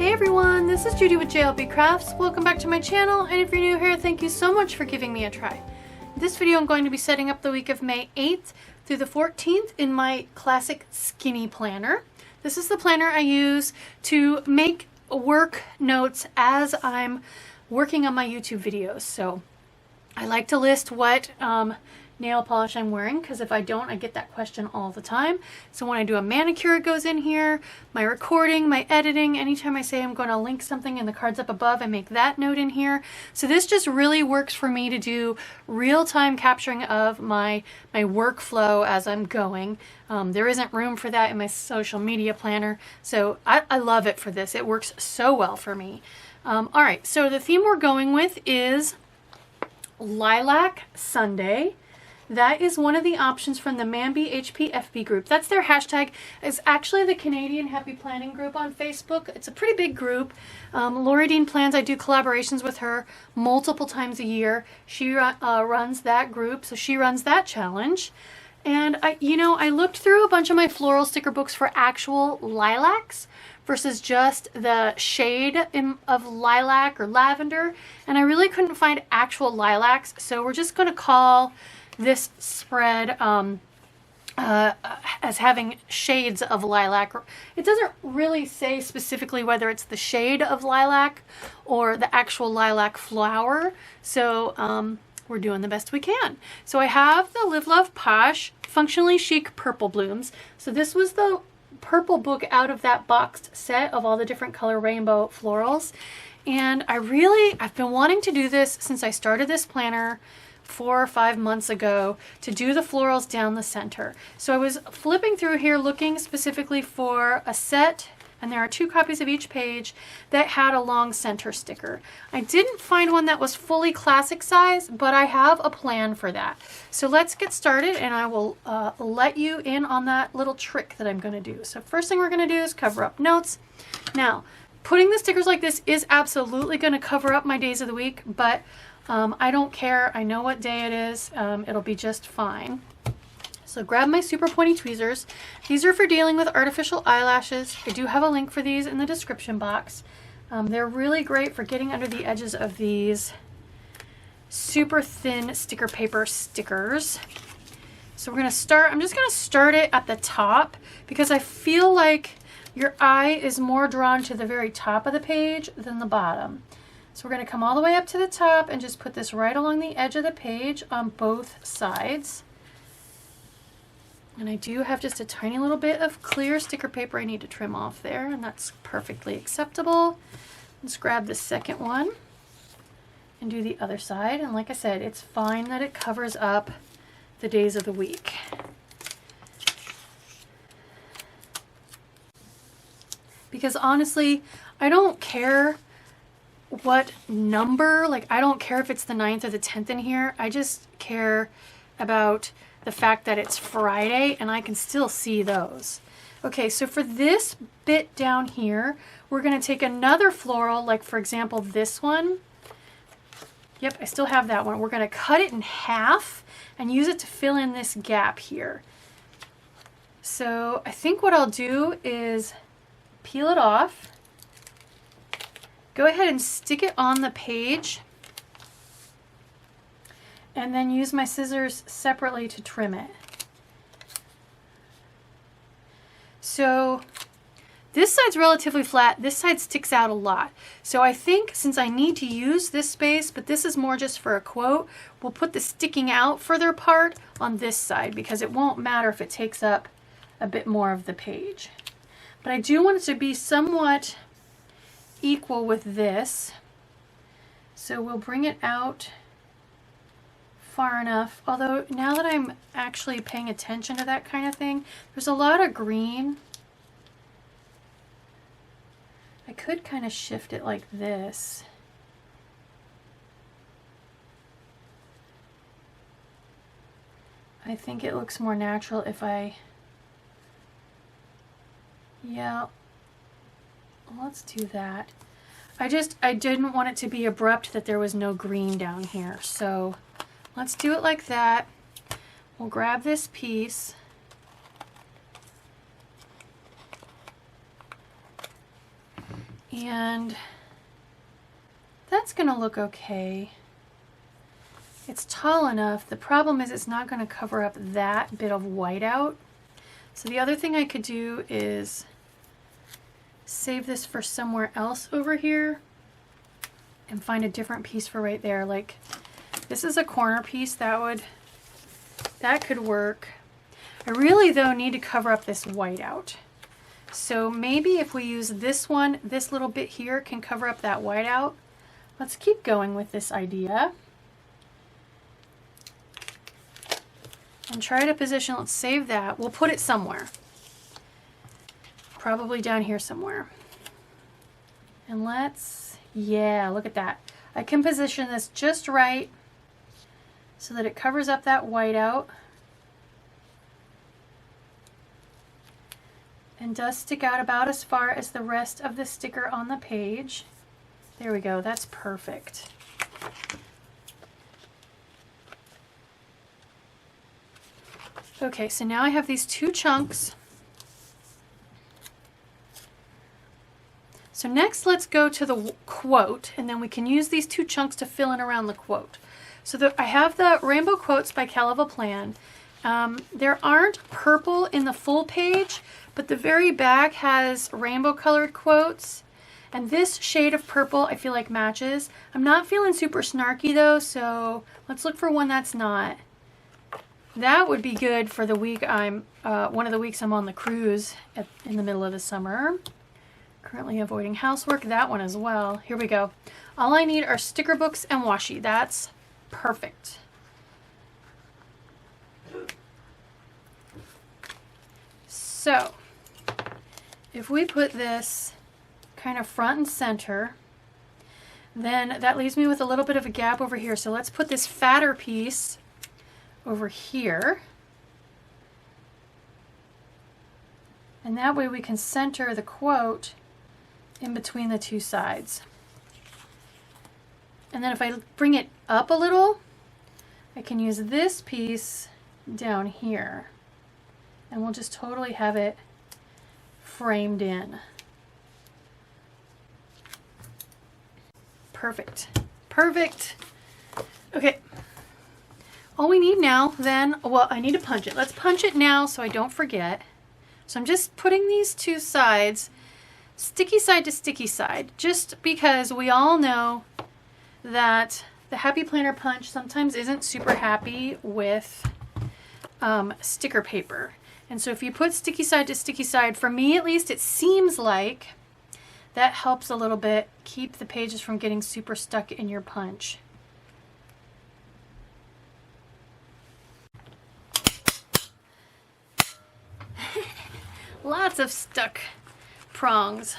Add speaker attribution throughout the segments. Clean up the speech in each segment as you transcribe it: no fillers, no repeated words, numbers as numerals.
Speaker 1: Hey everyone, this is Judi with JLBCrafts. Welcome back to my channel, and if you're new here, thank you so much for giving me a try. In this video, I'm going to be setting up the week of May 8th through the 14th in my classic skinny planner. This is the planner I use to make work notes as I'm working on my YouTube videos. So I like to list what nail polish I'm wearing, because if I don't, I get that question all the time. So when I do a manicure, it goes in here. My recording, my editing, anytime I say I'm going to link something in the cards up above, I make that note in here. So this just really works for me to do real-time capturing of my workflow as I'm going. There isn't room for that in my social media planner, so I love it for this. It works so well for me. All right, so the theme we're going with is Lilac Sunday. That is one of the options from the Mambi HPFB group. That's their hashtag. It's actually the Canadian Happy Planning group on Facebook. It's a pretty big group. Lori Dean Plans, I do collaborations with her multiple times a year. She runs that group, so she runs that challenge. And I looked through a bunch of my floral sticker books for actual lilacs versus just the shade of lilac or lavender, and I really couldn't find actual lilacs, so we're just going to call this spread as having shades of lilac. It doesn't really say specifically whether it's the shade of lilac or the actual lilac flower, so we're doing the best we can. So I have the Live Love Posh Functionally Chic Purple Blooms. So this was the purple book out of that boxed set of all the different color rainbow florals, and I've been wanting to do this since I started this planner 4 or 5 months ago, to do the florals down the center. So I was flipping through here looking specifically for a set, and there are 2 copies of each page, that had a long center sticker. I didn't find one that was fully classic size, but I have a plan for that. So let's get started, and I will let you in on that little trick that I'm going to do. So first thing we're going to do is cover up notes. Now, putting the stickers like this is absolutely going to cover up my days of the week, but I don't care. I know what day it is. It'll be just fine. So grab my super pointy tweezers. These are for dealing with artificial eyelashes. I do have a link for these in the description box. They're really great for getting under the edges of these super thin sticker paper stickers. So we're going to start, I'm just going to start it at the top because I feel like your eye is more drawn to the very top of the page than the bottom. So we're going to come all the way up to the top and just put this right along the edge of the page on both sides. And I do have just a tiny little bit of clear sticker paper I need to trim off there, and that's perfectly acceptable. Let's grab the second one and do the other side. And like I said, it's fine that it covers up the days of the week. Because honestly, I don't care what number, like I don't care if it's the 9th or the 10th in here. I just care about the fact that it's Friday and I can still see those. Okay, so for this bit down here, we're going to take another floral, like for example this one. Yep, I still have that one. We're going to cut it in half and use it to fill in this gap here. So I think what I'll do is peel it off. Go ahead and stick it on the page, and then use my scissors separately to trim it. So this side's relatively flat, this side sticks out a lot. So I think since I need to use this space, but this is more just for a quote, we'll put the sticking out further part on this side because it won't matter if it takes up a bit more of the page. But I do want it to be somewhat equal with this, so we'll bring it out far enough. Although now that I'm actually paying attention to that kind of thing, there's a lot of green. I could kind of shift it like this. I think it looks more natural if yeah, let's do that. I didn't want it to be abrupt that there was no green down here. So let's do it like that. We'll grab this piece And that's going to look okay. It's tall enough. The problem is it's not going to cover up that bit of whiteout. So the other thing I could do is save this for somewhere else over here and find a different piece for right there. Like this is a corner piece that could work. I really though need to cover up this whiteout. So maybe if we use this one, this little bit here can cover up that whiteout. Let's keep going with this idea. And try to position, let's save that. We'll put it somewhere. Probably down here somewhere. And yeah, look at that. I can position this just right so that it covers up that whiteout and does stick out about as far as the rest of the sticker on the page. There we go, that's perfect. Okay, so now I have these two chunks. So next let's go to the quote, and then we can use these two chunks to fill in around the quote. So I have the Rainbow Quotes by CalavaPlan. There aren't purple in the full page, but the very back has rainbow colored quotes. And this shade of purple I feel like matches. I'm not feeling super snarky though, so let's look for one that's not. That would be good for the week one of the weeks I'm on the cruise in the middle of the summer. Currently avoiding housework, that one as well. Here we go. All I need are sticker books and washi. That's perfect. So, if we put this kind of front and center, then that leaves me with a little bit of a gap over here. So let's put this fatter piece over here. And that way we can center the quote in between the two sides. And then if I bring it up a little, I can use this piece down here. And we'll just totally have it framed in. Perfect. Perfect. Okay. All we need now then, well, I need to punch it. Let's punch it now so I don't forget. So I'm just putting these two sides sticky side to sticky side, just because we all know that the Happy Planner punch sometimes isn't super happy with sticker paper. And so if you put sticky side to sticky side, for me at least, it seems like that helps a little bit keep the pages from getting super stuck in your punch. Lots of stuck prongs.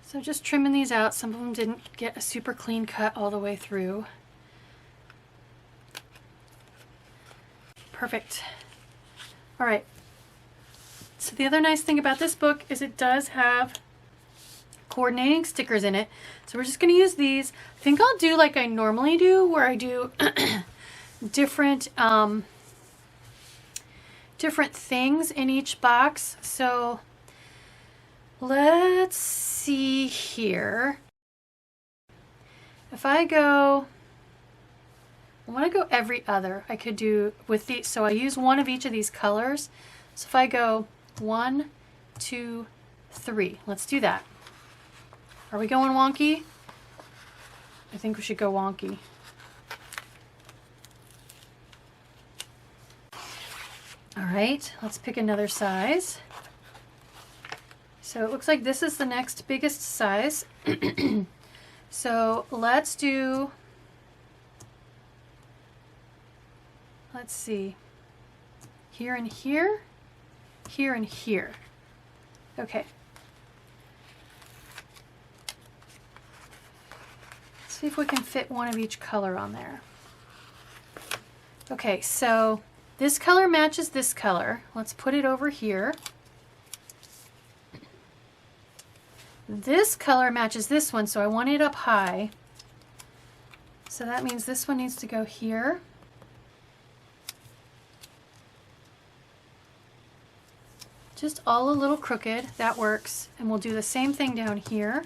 Speaker 1: So just trimming these out. Some of them didn't get a super clean cut all the way through. Perfect. All right. So the other nice thing about this book is it does have coordinating stickers in it. So we're just going to use these. I think I'll do like I normally do, where I do different things in each box. So let's see here. If I want to go every other, I could do with these. So I use one of each of these colors. So if I go 1, 2, 3, let's do that. Are we going wonky? I think we should go wonky. All right, let's pick another size. So it looks like this is the next biggest size. So let's do, let's see, here and here, here and here. Okay. See if we can fit one of each color on there. Okay, so this color matches this color. Let's put it over here. This color matches this one, so I want it up high. So that means this one needs to go here. Just all a little crooked, that works. And we'll do the same thing down here.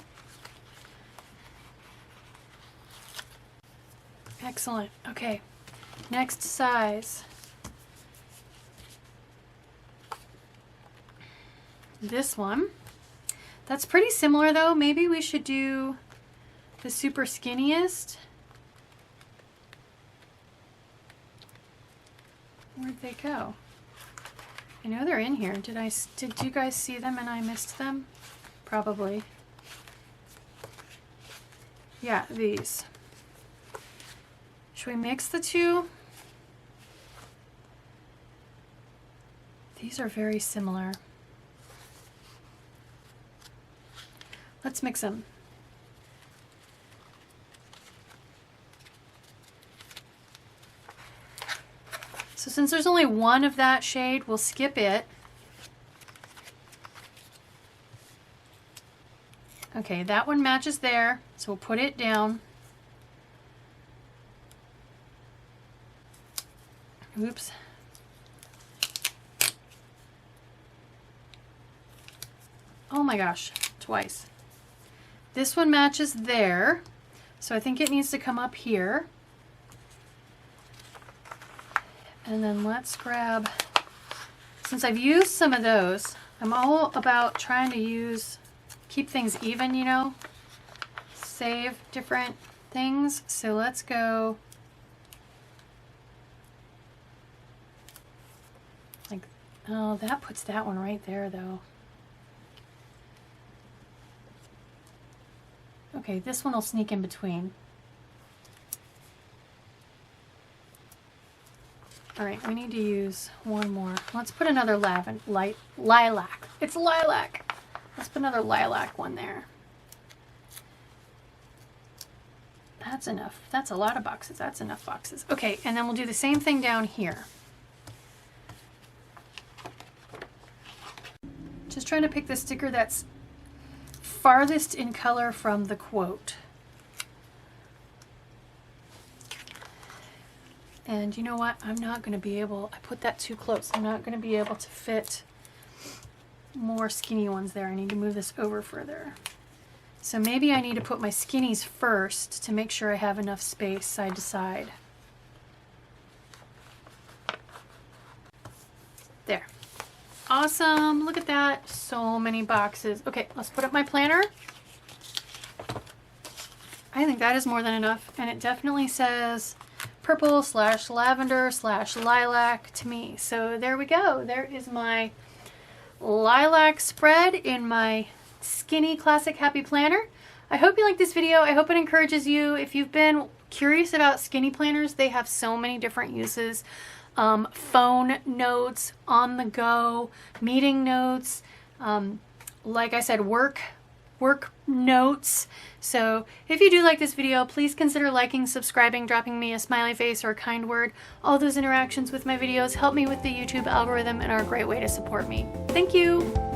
Speaker 1: Excellent. Okay, next size. This one. That's pretty similar though. Maybe we should do the super skinniest. Where'd they go? I know they're in here. Did you guys see them and I missed them? Probably. Yeah, these. Should we mix the two? These are very similar. Let's mix them. So since there's only one of that shade, we'll skip it. Okay, that one matches there, so we'll put it down. Oops. Oh my gosh, twice. This one matches there, so I think it needs to come up here. And then let's grab, since I've used some of those, I'm all about trying to keep things even, you know, save different things. So let's go like, oh, that puts that one right there though. Okay, this one will sneak in between. All right, we need to use one more. Let's put another lilac. It's lilac. Let's put another lilac one there. That's enough. That's a lot of boxes. That's enough boxes. Okay, and then we'll do the same thing down here. Just trying to pick the sticker that's farthest in color from the quote. And you know what? I'm not going to be able, I put that too close. I'm not going to be able to fit more skinny ones there. I need to move this over further. So maybe I need to put my skinnies first to make sure I have enough space side to side. There. Awesome. Look at that. So many boxes. Okay, let's put up my planner. I think that is more than enough. And it definitely says purple / lavender / lilac to me. So there we go. There is my lilac spread in my skinny classic happy planner. I hope you like this video. I hope it encourages you. If you've been curious about skinny planners, they have so many different uses. Phone notes, on the go, meeting notes, like I said, work notes. So if you do like this video, please consider liking, subscribing, dropping me a smiley face or a kind word. All those interactions with my videos help me with the YouTube algorithm and are a great way to support me. Thank you.